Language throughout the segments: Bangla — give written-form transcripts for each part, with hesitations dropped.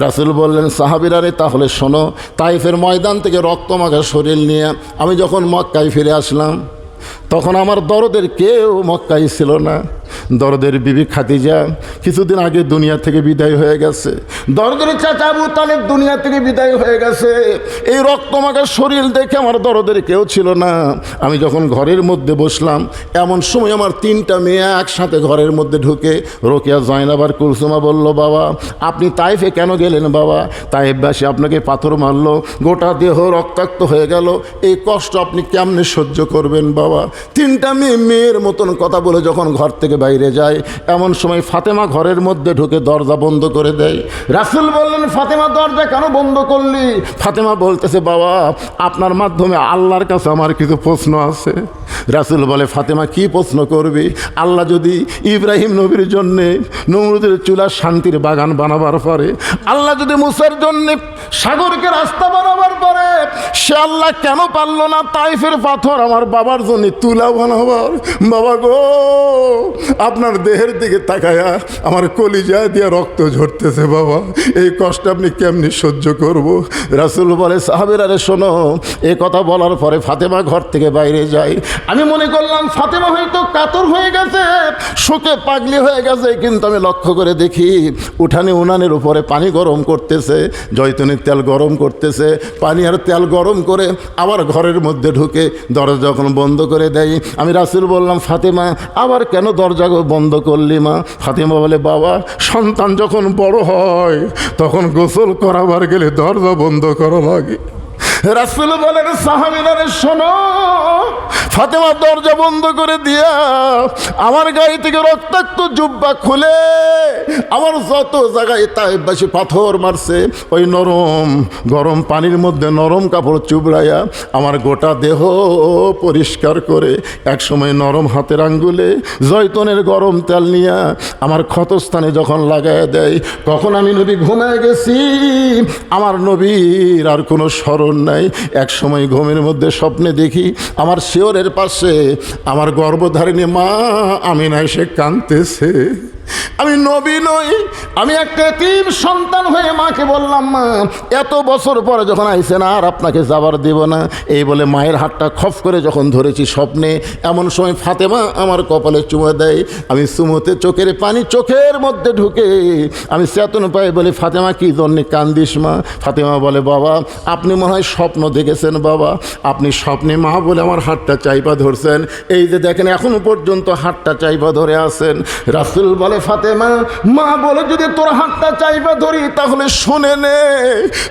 রাসূল বললেন, সাহাবীরা রে তাহলে শোনো, তাইফের ময়দান থেকে রক্তমাখা শরীর নিয়ে আমি যখন মক্কায় ফিরে আসলাম, তখন আমার দরদের কেউ মক্কায় ছিল না। দরদের বিবি খাদিজা কিছুদিন আগে দুনিয়া থেকে বিদায় হয়ে গেছে। দরদের চাচা আবু তালেব দুনিয়া থেকে বিদায় হয়ে গেছে। এই রক্তমাখা শরীর দেখে আমার দরদের কেউ ছিল না। আমি যখন ঘরের মধ্যে বসলাম, এমন সময় আমার 3টা মেয়ে একসাথে ঘরের মধ্যে ঢুকে রোকেয়া, জয়নাব আর কুলসুমা বলল, বাবা আপনি তাইফে কেন গেলেন বাবা? তাইফবাসী আপনাকে পাথর মারলো, গোটা দেহ রক্তাক্ত হয়ে গেল, এই কষ্ট আপনি কেমনে সহ্য করবেন বাবা? 3টা মেয়ের মতন কথা বলে যখন ঘর থেকে বাইরে যায়, এমন সময় ফাতেমা ঘরের মধ্যে ঢুকে দরজা বন্ধ করে দেয়। রাসূল বললেন, ফাতেমা দরজা কেন বন্ধ করলি? ফাতেমা বলতেছে, বাবা আপনার মাধ্যমে আল্লাহর কাছে আমার কিছু প্রশ্ন আছে। রাসূল বলে, ফাতেমা কি প্রশ্ন করবি? আল্লাহ যদি ইব্রাহিম নবীর জন্যে নমরুদের চুলা শান্তির বাগান বানাবার পরে, আল্লাহ যদি মুসার জন্যে সাগরকে রাস্তা বানাবার পরে, সে আল্লাহ কেন পারল না তাইফের পাথর আমার বাবার জন্য তুলা বানাবার? বাবা গো, আপনার দেহের দিকে তাকায়া আমার কলিজা দিয়ে রক্ত ঝরতেছে বাবা, এই কষ্ট আপনি কেমনি সহ্য করব? রাসূল বলে, সাহাবীরা রে শোনো, এই কথা বলার পরে ফাতেমা ঘর থেকে বাইরে যায়। আমি মনে করলাম ফাতেমা হয়তো কাতর হয়ে গেছে, শোকে পাগলি হয়ে গেছে, কিন্তু আমি লক্ষ্য করে দেখি উঠানে উনানের উপরে পানি গরম করতেছে, জয়তুনের তেল গরম করতেছে। পানি আর তেল গরম করে আবার ঘরের মধ্যে ঢুকে দরজা যখন বন্ধ করে দেয়, আমি রাসূল বললাম, ফাতেমা আবার কেন দরজা বন্ধ করলি মা? ফাতেমা বলে, বাবা সন্তান যখন বড় হয় তখন গোসল করাবার গেলে দরজা বন্ধ করা লাগে। রাসূল বলেন, সাহাবীরা রে শোনো, ফাতেমা দরজা বন্ধ করে দিয়া আমার গায়ে থেকে রক্তাক্ত জুব্বা খুলে আমার যত জায়গায় তাইফবাসী পাথর মারছে, ওই নরম গরম পানির মধ্যে নরম কাপড় চুবড়াইয়া আমার গোটা দেহ পরিষ্কার করে এক সময় নরম হাতের আঙ্গুলে জয়তুনের গরম তেল নিয়ে আমার ক্ষতস্থানে যখন লাগায় দেয়, কখন আমি নবী ঘুমায় গেছি, আমার নবীর আর কোনো স্মরণ নাই। এক সময় ঘুমের মধ্যে স্বপ্নে দেখি আমার শিয়রের পাশে আমার গর্ভধারিণী মা আমিনা এসে কাঁদতেছে। আমি নবী নই, আমি একটা এতিম সন্তান হয়ে মাকে বললাম, মা এত বছর পরে যখন আইসেন আর আপনাকে যাবার দেব না, এই বলে মায়ের হাতটা খপ করে যখন ধরেছি স্বপ্নে, এমন সময় ফাতেমা আমার কপালে চুমো দেয়। আমি চুমোতে চোখের পানি চোখের মধ্যে ঢুকে আমি চেতন পাই, বলে, ফাতেমা কি জন্যে কান্দিস মা? ফাতেমা বলে, বাবা আপনি মনে হয় স্বপ্ন দেখেছেন বাবা, আপনি স্বপ্নে মা বলে আমার হাতটা চাইপা ধরছেন, এই যে দেখেন এখনো পর্যন্ত হাতটা চাইপা ধরে আছেন। রাসূল বলে, ফাতেমা মা বলে যদি তোর হাতটা চাইবা ধরি তাহলে শুনে নে,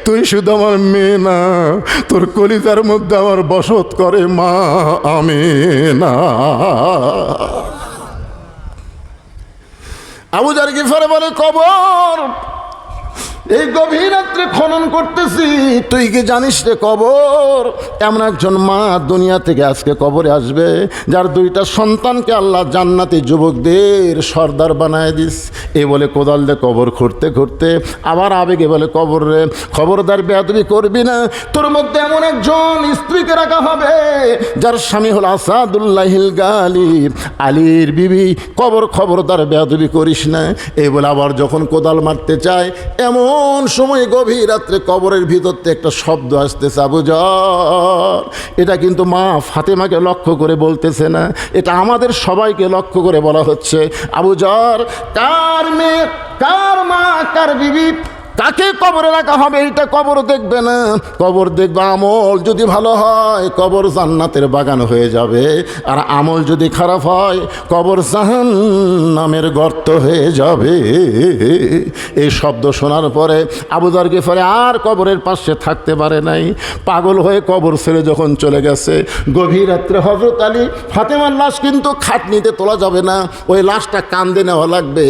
তুই শুধু আমার মেয়ে না, তোর কলিজার মধ্যে আমার বসত করে মা আমিনা। আবু যার গিফারে বলে, কবর এই গভীর রাত্রে খনন করতেছি, তুই কি জানিস রে কবর এমন একজন মা দুনিয়া থেকে আজকে কবরে আসবে যার 2টা সন্তানকে আল্লাহ জান্নাতি যুবকদের সর্দার বানায় দিস। এই বলে কোদাল দিয়ে কবর খুঁড়তে খুঁড়তে আবার আবেগে বলে, কবর রে খবরদার বেয়াদবি করবি না, তোর মধ্যে এমন একজন স্ত্রীকে রাখা হবে যার স্বামী হল আসাদুল্লাহিল গালিব, আলীর বিবি, খবরদার বেয়াদবি করিস না। এই বলে আবার যখন কোদাল মারতে চায়, এমন সময় গভীর রাত্রে কবরের ভিতর থেকে একটা শব্দ আসতেছে, আবু যার। এটা কিন্তু মা ফাতেমাকে লক্ষ্য করে বলতেছে না, এটা আমাদের সবাইকে লক্ষ্য করে বলা হচ্ছে। আবু যার কার মেয়ে, কার মা, কার বিবি, কাকে কবরে রাখা হবে এটা কবর দেখবে না, কবর দেখবে আমল যদি ভালো হয় কবর জান্নাতের বাগান হয়ে যাবে, আর আমল যদি খারাপ হয় কবর জাহান্নামের গর্ত হয়ে যাবে। এই শব্দ শোনার পরে আবু যার গিফারি আর কবরের পাশে থাকতে পারে নাই, পাগল হয়ে কবর ছেড়ে যখন চলে গেছে। গভীর রাত্রে হযরত আলী, ফাতেমার লাশ কিন্তু খাটনিতে তোলা যাবে না, ওই লাশটা কাঁধে নেওয়া লাগবে।